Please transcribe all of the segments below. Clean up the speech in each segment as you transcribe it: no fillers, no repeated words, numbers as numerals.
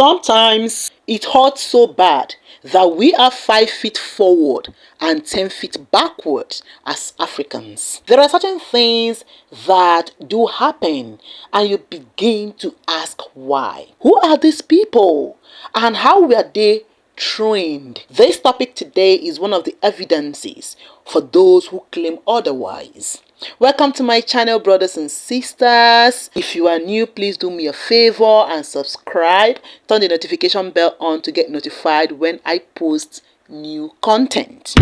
Sometimes it hurts so bad that we are 5 feet forward and 10 feet backward as Africans. There are certain things that do happen and you begin to ask why. Who are these people and how were they trained? This topic today is one of the evidences for those who claim otherwise. Welcome to my channel, brothers and sisters. If you are new, please do me a favor and subscribe. Turn the notification bell on to get notified when I post new content.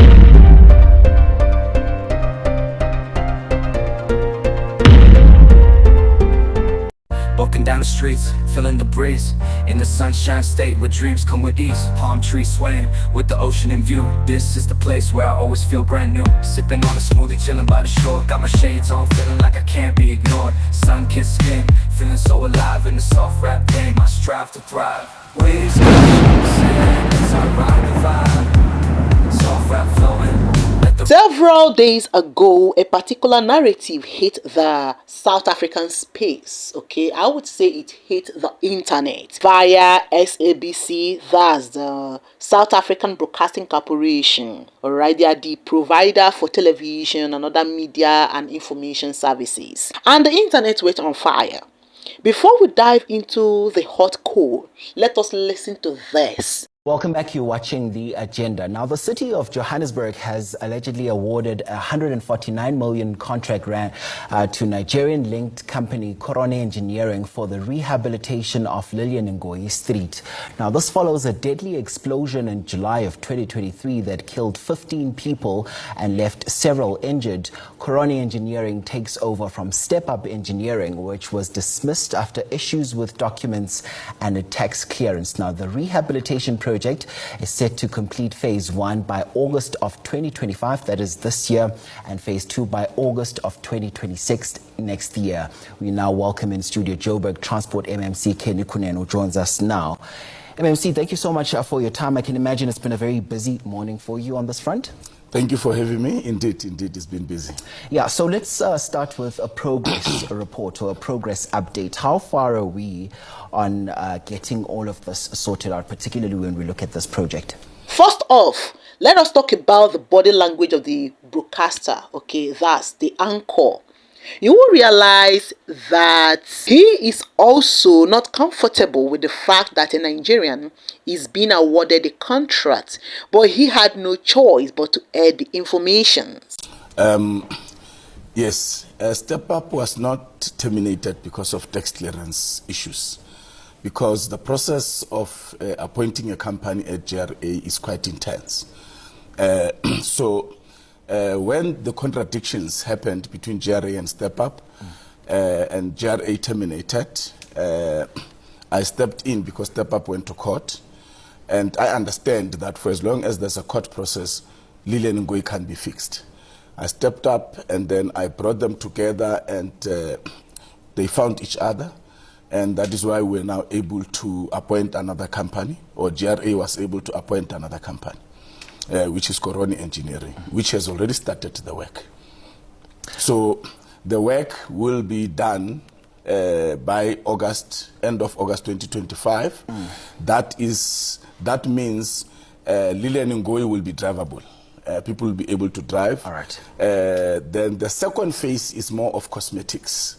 Walking down the streets, feeling the breeze. In the sunshine state where dreams come with ease. Palm trees swaying with the ocean in view. This is the place where I always feel brand new. Sipping on a smoothie, chilling by the shore. Got my shades on, feeling like I can't be ignored. Sun-kissed skin, feeling so alive in the soft rap game. I strive to thrive. Waves coming, sand as I ride the vibe. Soft rap flowing. Several days ago, a particular narrative hit the South African space. Okay, I would say it hit the internet via SABC, that's the South African Broadcasting Corporation. Alright, they are the provider for television and other media and information services. And the internet went on fire. Before we dive into the hot coal, let us listen to this. Welcome back. You're watching The Agenda. Now, the city of Johannesburg has allegedly awarded a 149 million contract to Nigerian-linked company Corone Engineering for the rehabilitation of Lillian Ngoyi Street. Now, this follows a deadly explosion in July of 2023 that killed 15 people and left several injured. Corone Engineering takes over from Step Up Engineering, which was dismissed after issues with documents and a tax clearance. Now, the rehabilitation project is set to complete phase 1 by August of 2025, that is this year, and phase 2 by August of 2026 next year. We now welcome in studio Joburg Transport MMC Kenny Kunen, who joins us now. MMC, thank you so much for your time. I can imagine it's been a very busy morning for you on this front. Thank you for having me. Indeed, it's been busy. Yeah, so let's start with a progress report or a progress update. How far are we on getting all of this sorted out, particularly when we look at this project? First off, let us talk about the body language of the broadcaster, okay, that's the anchor. You will realize that he is also not comfortable with the fact that a Nigerian is being awarded a contract, but he had no choice but to add the information. Yes, Step Up was not terminated because of tax clearance issues, because the process of appointing a company at GRA is quite intense. When the contradictions happened between GRA and Step Up and GRA terminated, I stepped in because Step Up went to court. And I understand that for as long as there's a court process, Lillian Ngoyi can be fixed. I stepped up and then I brought them together and they found each other. And that is why we're now able to appoint another company, or GRA was able to appoint another company. Which is Corone Engineering, which has already started the work. So the work will be done by August, end of August 2025. That means Lillian Ngoyi will be drivable. People will be able to drive. All right. Then the second phase is more of cosmetics,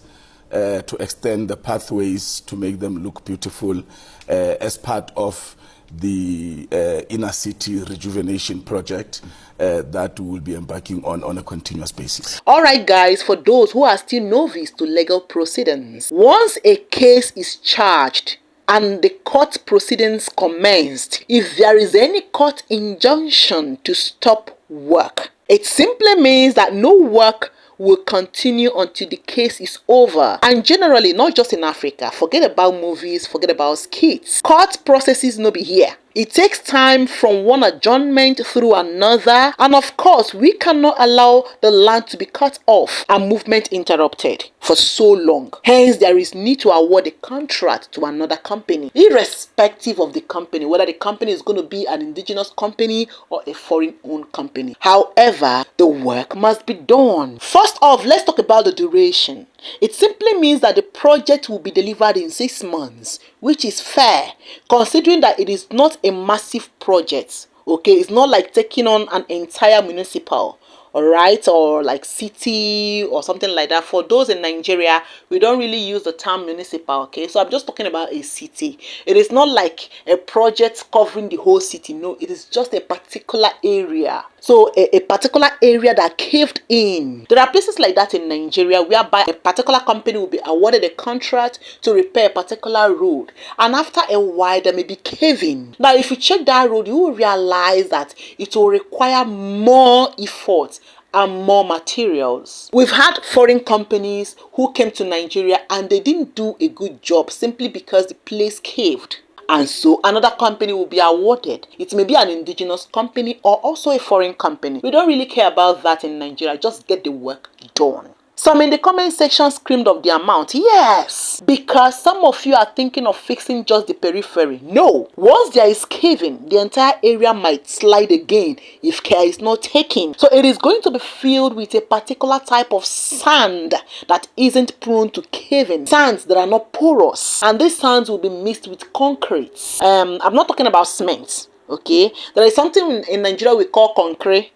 to extend the pathways to make them look beautiful as part of the inner city rejuvenation project that we will be embarking on a continuous basis. Alright guys, for those who are still novice to legal proceedings, once a case is charged and the court proceedings commenced, if there is any court injunction to stop work, it simply means that no work will continue until the case is over. And generally, not just in Africa, forget about movies, forget about skits. Court processes no be here. It takes time from one adjournment through another, and of course we cannot allow the land to be cut off and movement interrupted for so long. Hence there is need to award a contract to another company, irrespective of the company, whether the company is going to be an indigenous company or a foreign owned company. However, the work must be done. First off, let's talk about the duration. It simply means that the project will be delivered in 6 months, which is fair, considering that it is not a massive project. Okay, it's not like taking on an entire municipal, all right, or like city or something like that. For those in Nigeria, we don't really use the term municipal. Okay, so I'm just talking about a city. It is not like a project covering the whole city. No, it is just a particular area. So a particular area that caved in. There are places like that in Nigeria whereby a particular company will be awarded a contract to repair a particular road, and after a while there may be caving. Now if you check that road, you will realize that it will require more effort and more materials. We've had foreign companies who came to Nigeria and they didn't do a good job simply because the place caved. And so another company will be awarded. It may be an indigenous company or also a foreign company. We don't really care about that in Nigeria. Just get the work done. Some in the comment section screamed of the amount. Yes, because some of you are thinking of fixing just the periphery. No, once there is caving, the entire area might slide again if care is not taken. So it is going to be filled with a particular type of sand that isn't prone to caving. Sands that are not porous. And these sands will be mixed with concrete. I'm not talking about cement. Okay, there is something in Nigeria we call concrete.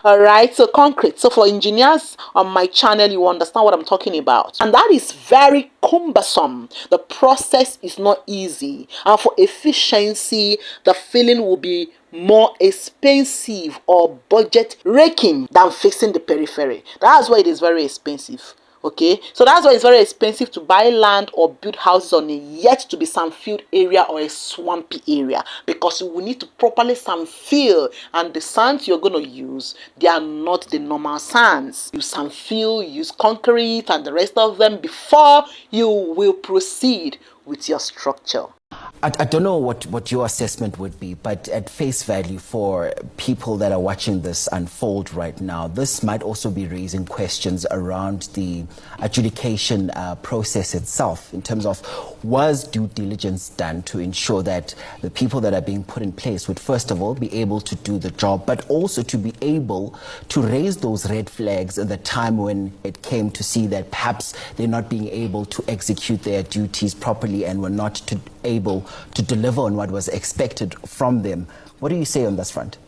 All right, so concrete. So for engineers on my channel, you understand what I'm talking about, and that is very cumbersome. The process is not easy, and for efficiency, the filling will be more expensive or budget raking than fixing the periphery. That's why it is very expensive. Okay, so that's why it's very expensive to buy land or build houses on a yet to be sand-filled area or a swampy area, because you will need to properly sand-fill, and the sands you're going to use, they are not the normal sands. You sand-fill, use concrete and the rest of them before you will proceed with your structure. I don't know what your assessment would be, but at face value for people that are watching this unfold right now, this might also be raising questions around the adjudication process itself, in terms of, was due diligence done to ensure that the people that are being put in place would first of all be able to do the job, but also to be able to raise those red flags at the time when it came to see that perhaps they're not being able to execute their duties properly and were not able to deliver on what was expected from them. What do you say on this front?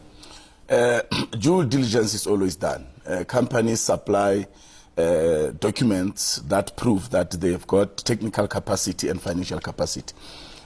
Due diligence is always done. Companies supply documents that prove that they've got technical capacity and financial capacity.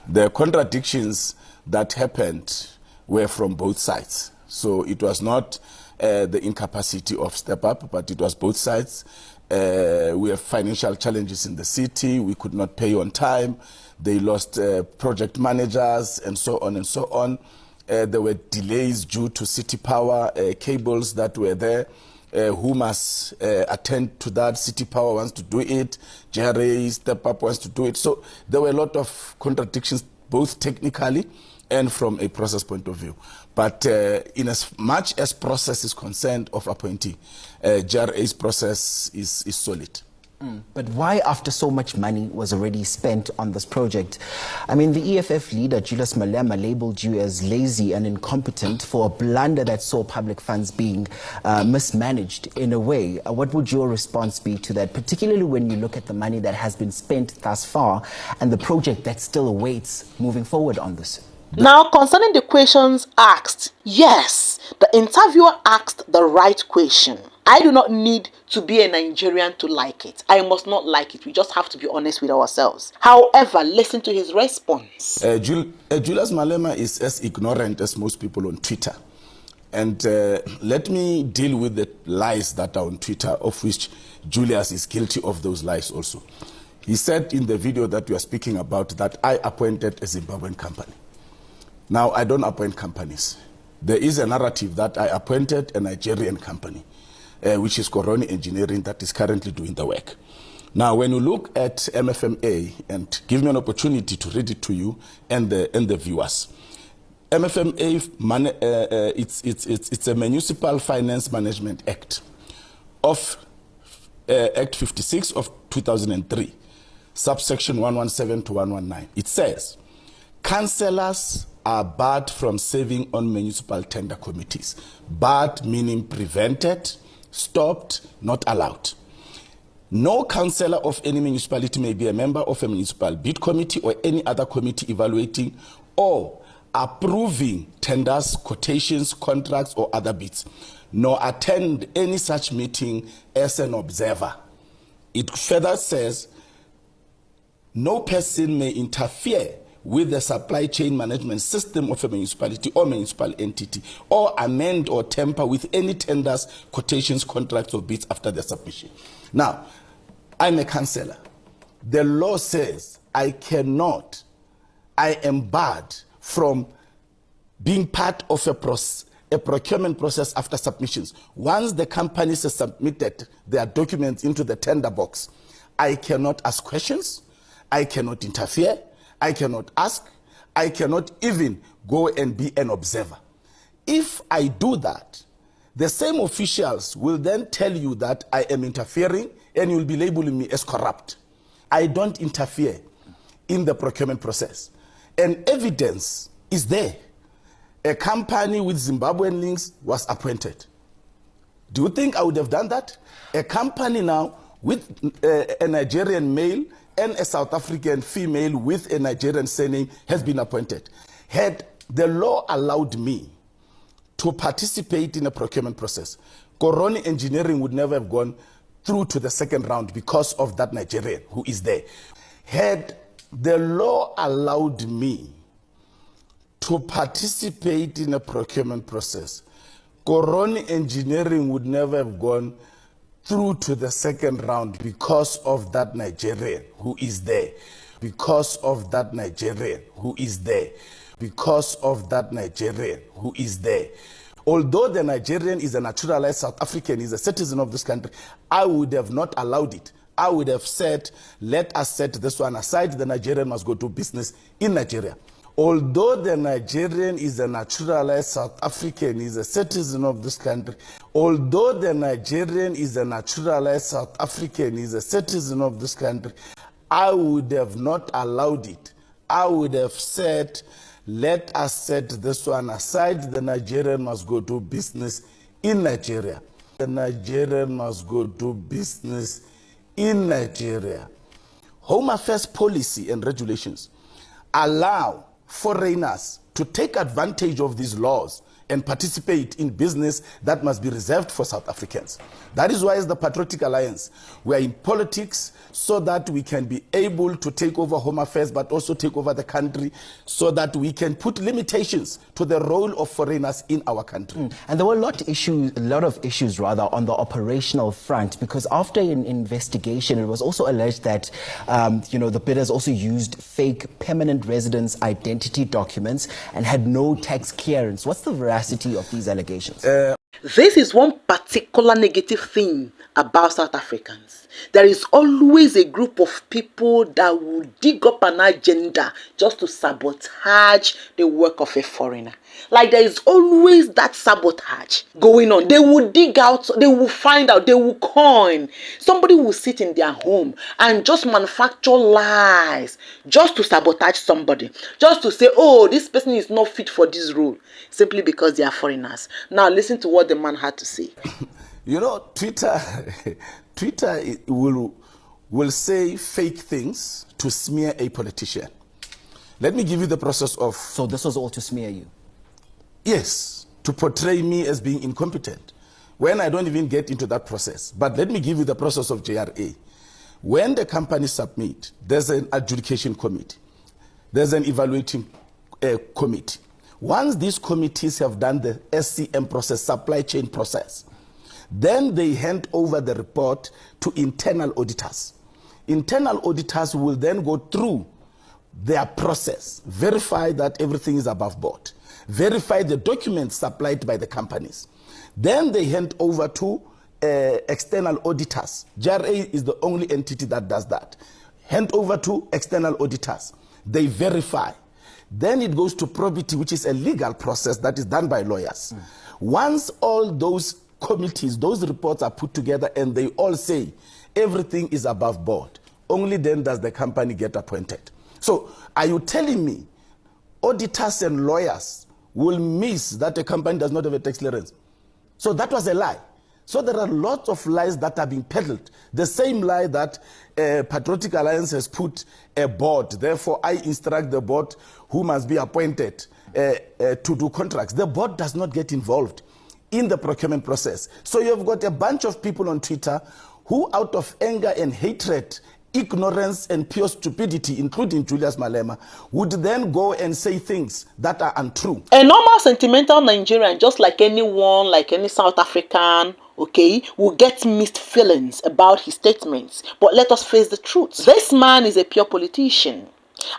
The contradictions that happened were from both sides. So it was not the incapacity of Step Up, but it was both sides. We have financial challenges in the city. We could not pay on time. They lost project managers and so on and so on. There were delays due to city power cables that were there. Who must attend to that? City power wants to do it. JRA, Step Up wants to do it. So there were a lot of contradictions, both technically and from a process point of view. But in as much as process is concerned of appointee, JRA's process is solid. But why, after so much money was already spent on this project? I mean, the EFF leader, Julius Malema, labeled you as lazy and incompetent for a blunder that saw public funds being mismanaged in a way. What would your response be to that, particularly when you look at the money that has been spent thus far and the project that still awaits moving forward on this? Now, concerning the questions asked, yes, the interviewer asked the right question. I do not need to be a Nigerian to like it. I must not like it. We just have to be honest with ourselves. However, listen to his response. Julius Malema is as ignorant as most people on Twitter. And let me deal with the lies that are on Twitter, of which Julius is guilty of those lies also. He said in the video that we are speaking about that I appointed a Zimbabwean company. Now, I don't appoint companies. There is a narrative that I appointed a Nigerian company, which is Coroni Engineering, that is currently doing the work. Now, when you look at MFMA, and give me an opportunity to read it to you and the viewers. MFMA, it's a Municipal Finance Management Act of Act 56 of 2003, subsection 117 to 119. It says, councillors are barred from serving on municipal tender committees. Barred meaning prevented, stopped, not allowed. No councillor of any municipality may be a member of a municipal bid committee or any other committee evaluating or approving tenders, quotations, contracts, or other bids, nor attend any such meeting as an observer. It further says, no person may interfere with the supply chain management system of a municipality or municipal entity, or amend or tamper with any tenders, quotations, contracts, or bids after their submission. Now, I'm a councillor. The law says I am barred from being part of a procurement process after submissions. Once the companies have submitted their documents into the tender box, I cannot ask questions, I cannot interfere, I cannot ask, I cannot even go and be an observer. If I do that, the same officials will then tell you that I am interfering and you will be labeling me as corrupt. I don't interfere in the procurement process. And evidence is there. A company with Zimbabwean links was appointed. Do you think I would have done that? A company now with a Nigerian male and a South African female with a Nigerian surname has been appointed. Had the law allowed me to participate in a procurement process, Coroni Engineering would never have gone through to the second round because of that Nigerian who is there. Had the law allowed me to participate in a procurement process, Coroni Engineering would never have gone through to the second round because of that Nigerian who is there. Because of that Nigerian who is there. Because of that Nigerian who is there. Although the Nigerian is a naturalized South African, is a citizen of this country, I would have not allowed it. I would have said, let us set this one aside. The Nigerian must go do business in Nigeria. Although the Nigerian is a naturalized South African, is a citizen of this country, although the Nigerian is a naturalized South African, is a citizen of this country, I would have not allowed it. I would have said, let us set this one aside. The Nigerian must go do business in Nigeria. The Nigerian must go do business in Nigeria. Home Affairs policy and regulations allow foreigners to take advantage of these laws and participate in business that must be reserved for South Africans. That is why, as the Patriotic Alliance, we are in politics so that we can be able to take over home affairs, but also take over the country so that we can put limitations to the role of foreigners in our country. And there were a lot of issues on the operational front, because after an investigation, it was also alleged that the bidders also used fake permanent residence identity documents and had no tax clearance. What's the veracity of these allegations? This is one particular negative thing about South Africans. There is always a group of people that will dig up an agenda just to sabotage the work of a foreigner. Like, there is always that sabotage going on. They will dig out, they will find out, they will coin. Somebody will sit in their home and just manufacture lies just to sabotage somebody. Just to say, oh, this person is not fit for this role, simply because they are foreigners. Now listen to what the man had to say. Twitter will say fake things to smear a politician. Let me give you the process of... So this was all to smear you? Yes, to portray me as being incompetent, when I don't even get into that process. But let me give you the process of JRA. When the company submit, there's an adjudication committee. There's an evaluating committee. Once these committees have done the SCM process, supply chain process, then they hand over the report to internal auditors. Internal auditors will then go through their process, verify that everything is above board, verify the documents supplied by the companies. Then they hand over to external auditors. JRA is the only entity that does that. Hand over to external auditors. They verify. Then it goes to probity, which is a legal process that is done by lawyers. Once all those committees, those reports are put together and they all say everything is above board, only then does the company get appointed. So are you telling me auditors and lawyers will miss that a company does not have a tax clearance? So that was a lie. So there are lots of lies that are being peddled. The same lie that Patriotic Alliance has put a board, therefore I instruct the board who must be appointed to do contracts. The board does not get involved in the procurement process. So you've got a bunch of people on Twitter who, out of anger and hatred, ignorance and pure stupidity, including Julius Malema, would then go and say things that are untrue. A normal sentimental Nigerian, just like anyone, like any South African, okay, will get mixed feelings about his statements. But let us face the truth. This man is a pure politician.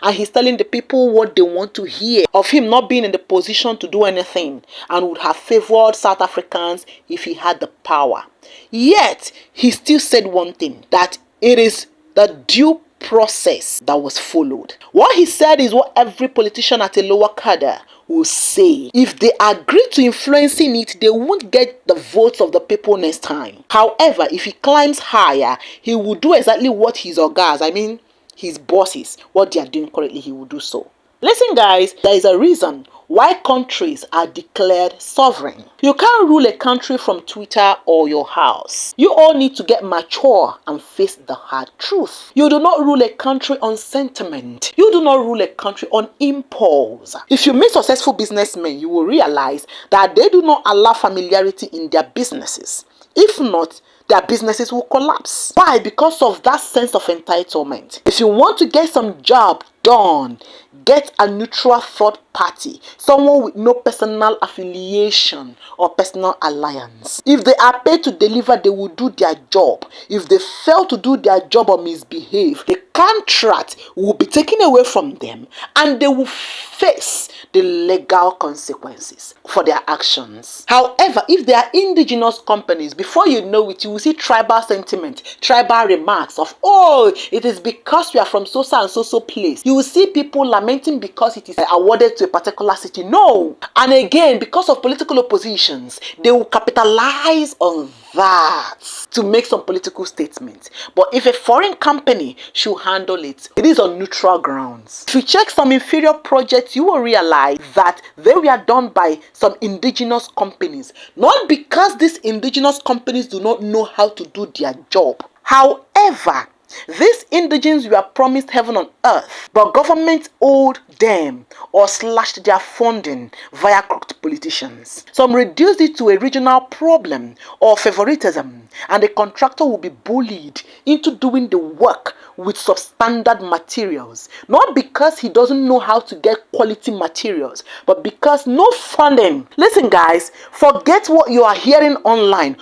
And he's telling the people what they want to hear of him not being in the position to do anything, and would have favored South Africans if he had the power. Yet, he still said one thing, that it is the due process that was followed. What he said is what every politician at a lower cadre will say. If they agree to influencing it, they won't get the votes of the people next time. However, if he climbs higher, he will do exactly what his orgas, his bosses, what they are doing currently, he will do so. Listen guys, there is a reason why countries are declared sovereign. You can't rule a country from Twitter or your house. You all need to get mature and face the hard truth. You do not rule a country on sentiment. You do not rule a country on impulse. If you meet successful businessmen, you will realize that they do not allow familiarity in their businesses. If not, their businesses will collapse. Why? Because of that sense of entitlement. If you want to get some job done, get a neutral third party, someone with no personal affiliation or personal alliance. If they are paid to deliver, they will do their job. If they fail to do their job or misbehave, the contract will be taken away from them and they will face the legal consequences for their actions. However, if they are indigenous companies, before you know it, you will see tribal sentiment, tribal remarks of, oh, it is because we are from so and so place. You will see people lamenting because it is awarded to a particular city. No. And again, because of political oppositions, they will capitalize on that to make some political statements. But if a foreign company should handle it, it is on neutral grounds. If you check some inferior projects, you will realize that they were done by some indigenous companies. Not because these indigenous companies do not know how to do their job. However, these indigenes were promised heaven on earth, but government owed them or slashed their funding via crooked politicians. Some reduced it to a regional problem or favoritism, and the contractor will be bullied into doing the work with substandard materials, not because he doesn't know how to get quality materials, but because no funding. Listen guys, forget what you are hearing online.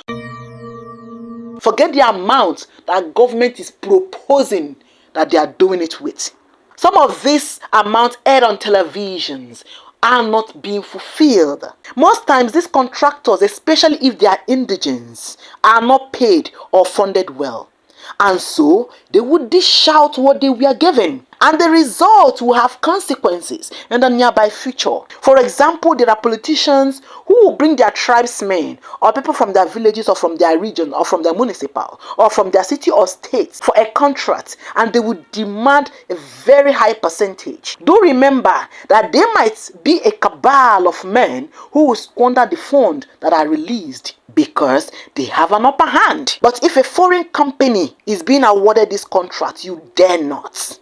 Forget the amount that government is proposing that they are doing it with. Some of this amount aired on televisions are not being fulfilled. Most times these contractors, especially if they are indigenes, are not paid or funded well. And so they would dish out what they were given. And the result will have consequences in the nearby future. For example, there are politicians who will bring their tribesmen or people from their villages or from their region or from their municipal or from their city or state for a contract, and they would demand a very high percentage. Do remember that there might be a cabal of men who will squander the funds that are released because they have an upper hand. But if a foreign company is being awarded this contract, you dare not.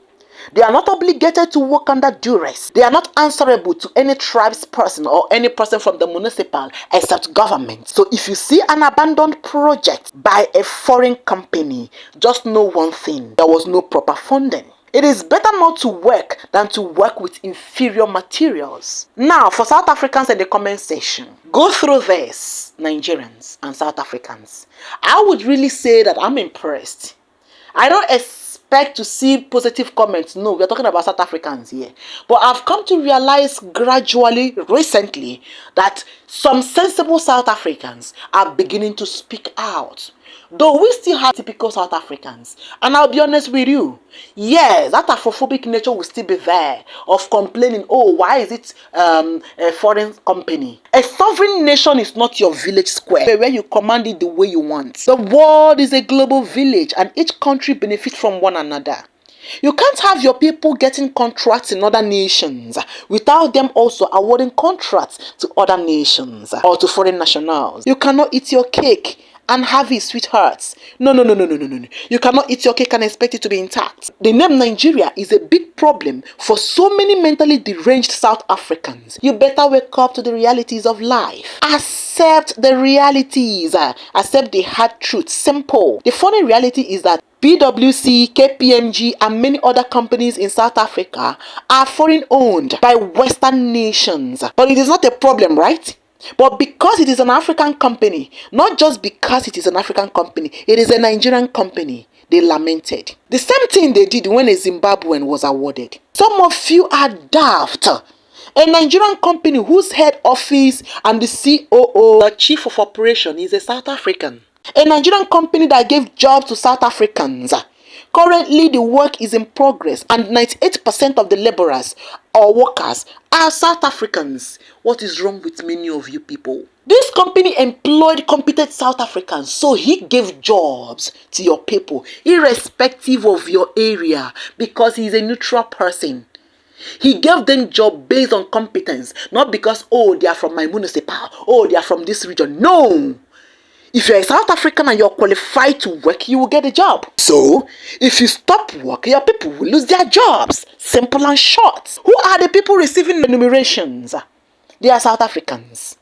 They are not obligated to work under duress. They are not answerable to any tribes person or any person from the municipal except government. So if you see an abandoned project by a foreign company, just know one thing: there was no proper funding. It is better not to work than to work with inferior materials. Now, for South Africans in the comment section, go through this, Nigerians and South Africans. I would really say that I'm impressed. I don't expect to see positive comments. No, we're talking about South Africans here. But I've come to realize gradually, recently, that some sensible South Africans are beginning to speak out. Though we still have typical South Africans. And I'll be honest with you, yes, that Afrophobic nature will still be there, of complaining, oh, why is it a foreign company? A sovereign nation is not your village square where you command it the way you want. The world is a global village and each country benefits from one another. You can't have your people getting contracts in other nations without them also awarding contracts to other nations or to foreign nationals. You cannot eat your cake and have it, sweethearts. No. You cannot eat your cake and expect it to be intact. The name Nigeria is a big problem for so many mentally deranged South Africans. You better wake up to the realities of life. Accept the realities. Accept the hard truth. Simple. The funny reality is that PwC, KPMG, and many other companies in South Africa are foreign owned by Western nations. But it is not a problem, right? But because it is an African company, not just because it is an African company, it is a Nigerian company, they lamented. The same thing they did when a Zimbabwean was awarded. Some of you are daft. A Nigerian company whose head office and the COO, the chief of operation, is a South African. A Nigerian company that gave jobs to South Africans. Currently, the work is in progress and 98% of the laborers or workers are South Africans. What is wrong with many of you people? This company employed competent South Africans, so he gave jobs to your people, irrespective of your area, because he is a neutral person. He gave them job based on competence, not because, oh, they are from my municipal, oh, they are from this region. No! If you're a South African and you're qualified to work, you will get a job. So, if you stop work, your people will lose their jobs. Simple and short. Who are the people receiving remunerations? They are South Africans.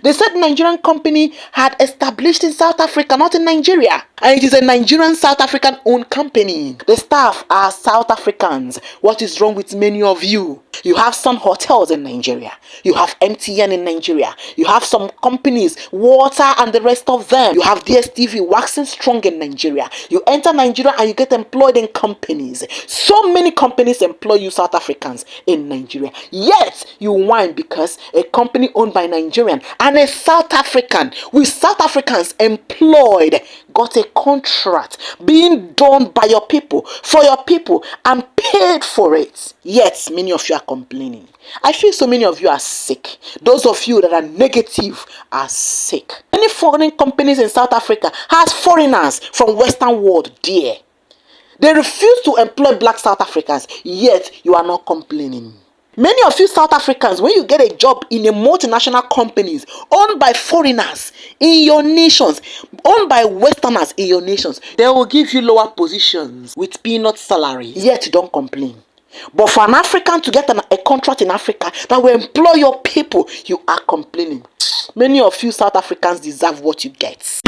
They said Nigerian company had established in South Africa, not in Nigeria. And it is a Nigerian South African owned company. The staff are South Africans. What is wrong with many of you? You have some hotels in Nigeria. You have MTN in Nigeria. You have some companies, water and the rest of them. You have DSTV waxing strong in Nigeria. You enter Nigeria and you get employed in companies. So many companies employ you South Africans in Nigeria. Yet you whine because a company owned by Nigerian and a South African with South Africans employed got a contract being done by your people, for your people, and paid for it. Yet many of you are complaining. I feel so many of you are sick. Those of you that are negative are sick. Many foreign companies in South Africa has foreigners from Western world there. They refuse to employ black South Africans, yet you are not complaining. Many of you South Africans, when you get a job in a multinational companies owned by foreigners in your nations, owned by Westerners in your nations, they will give you lower positions with peanut salaries, yet you don't complain. But for an African to get a contract in Africa that will employ your people, you are complaining. Many of you South Africans deserve what you get.